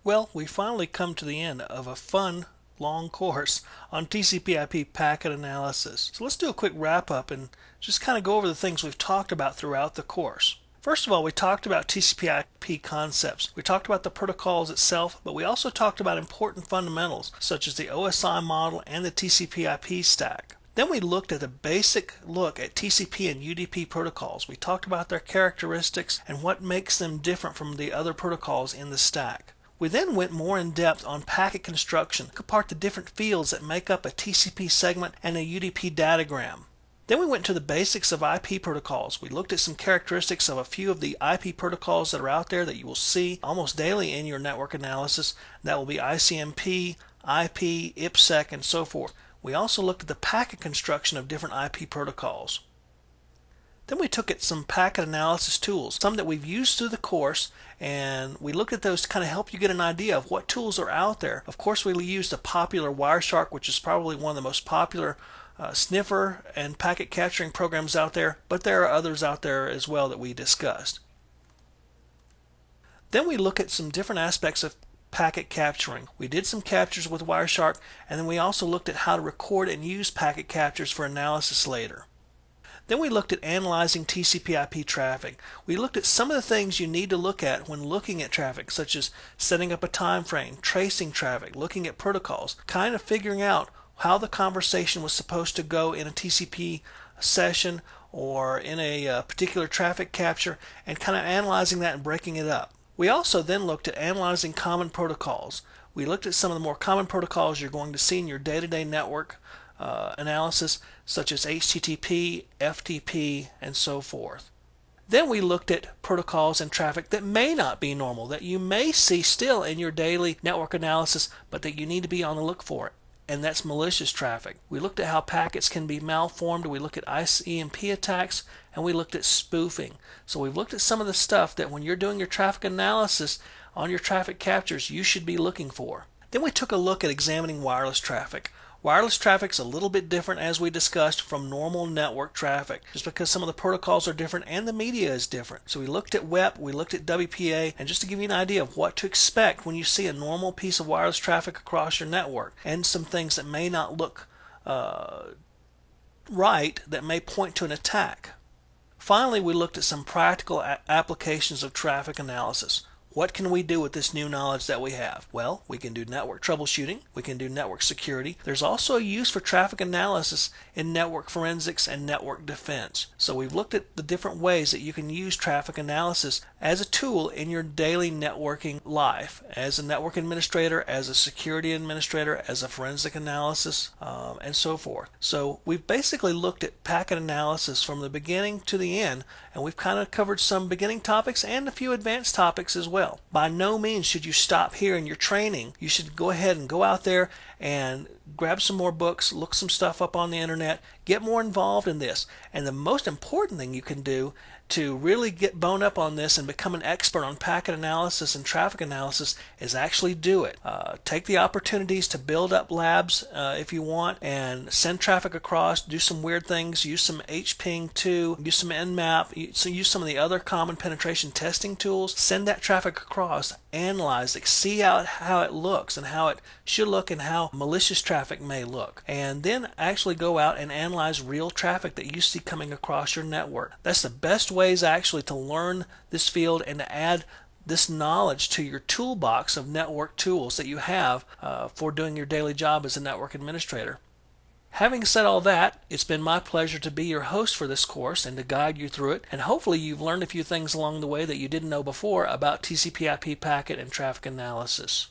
Well, we finally come to the end of a fun long course on TCP/IP packet analysis. So let's do a quick wrap up and just kind of go over the things we've talked about throughout the course. First of all, we talked about TCP/IP concepts. We talked about the protocols itself, but we also talked about important fundamentals such as the OSI model and the TCP/IP stack. Then we looked at a basic look at TCP and UDP protocols. We talked about their characteristics and what makes them different from the other protocols in the stack. We then went more in depth on packet construction, took apart the different fields that make up a TCP segment and a UDP datagram. Then we went to the basics of IP protocols. We looked at some characteristics of a few of the IP protocols that are out there that you will see almost daily in your network analysis. That will be ICMP, IP, IPsec, and so forth. We also looked at the packet construction of different IP protocols. Then we took at some packet analysis tools, some that we've used through the course, and we looked at those to kind of help you get an idea of what tools are out there. Of course, we used the popular Wireshark, which is probably one of the most popular sniffer and packet capturing programs out there, but there are others out there as well that we discussed. Then we look at some different aspects of packet capturing. We did some captures with Wireshark, and then we also looked at how to record and use packet captures for analysis later. Then we looked at analyzing TCP/IP traffic. We looked at some of the things you need to look at when looking at traffic, such as setting up a time frame, tracing traffic, looking at protocols, kind of figuring out how the conversation was supposed to go in a TCP session or in a particular traffic capture, and kind of analyzing that and breaking it up. We also then looked at analyzing common protocols. We looked at some of the more common protocols you're going to see in your day-to-day network analysis, such as HTTP, FTP, and so forth. Then we looked at protocols and traffic that may not be normal, that you may see still in your daily network analysis, but that you need to be on the look for it, and that's malicious traffic. We looked at how packets can be malformed, we looked at ICMP attacks, and we looked at spoofing. So we've looked at some of the stuff that when you're doing your traffic analysis on your traffic captures, you should be looking for. Then we took a look at examining wireless traffic. Wireless traffic is a little bit different, as we discussed, from normal network traffic, just because some of the protocols are different and the media is different. So we looked at WEP, we looked at WPA, and just to give you an idea of what to expect when you see a normal piece of wireless traffic across your network, and some things that may not look right, that may point to an attack. Finally, we looked at some practical applications of traffic analysis. What can we do with this new knowledge that we have? Well, we can do network troubleshooting, we can do network security. There's also a use for traffic analysis in network forensics and network defense. So we've looked at the different ways that you can use traffic analysis as a tool in your daily networking life, as a network administrator, as a security administrator, as a forensic analysis, and so forth. So we've basically looked at packet analysis from the beginning to the end, and we've kind of covered some beginning topics and a few advanced topics as well. By no means should you stop here in your training. You should go ahead and go out there and grab some more books, look some stuff up on the internet, get more involved in this. And the most important thing you can do to really get boned up on this and become an expert on packet analysis and traffic analysis is actually do it. Take the opportunities to build up labs if you want, and send traffic across, do some weird things, use some HPing2, use some Nmap, use some of the other common penetration testing tools, send that traffic across, analyze it, see how it looks and how it should look and how malicious traffic may look, and then actually go out and analyze real traffic that you see coming across your network. That's the best ways actually to learn this field and to add this knowledge to your toolbox of network tools that you have for doing your daily job as a network administrator. Having said all that, it's been my pleasure to be your host for this course and to guide you through it, and hopefully you've learned a few things along the way that you didn't know before about TCP/IP packet and traffic analysis.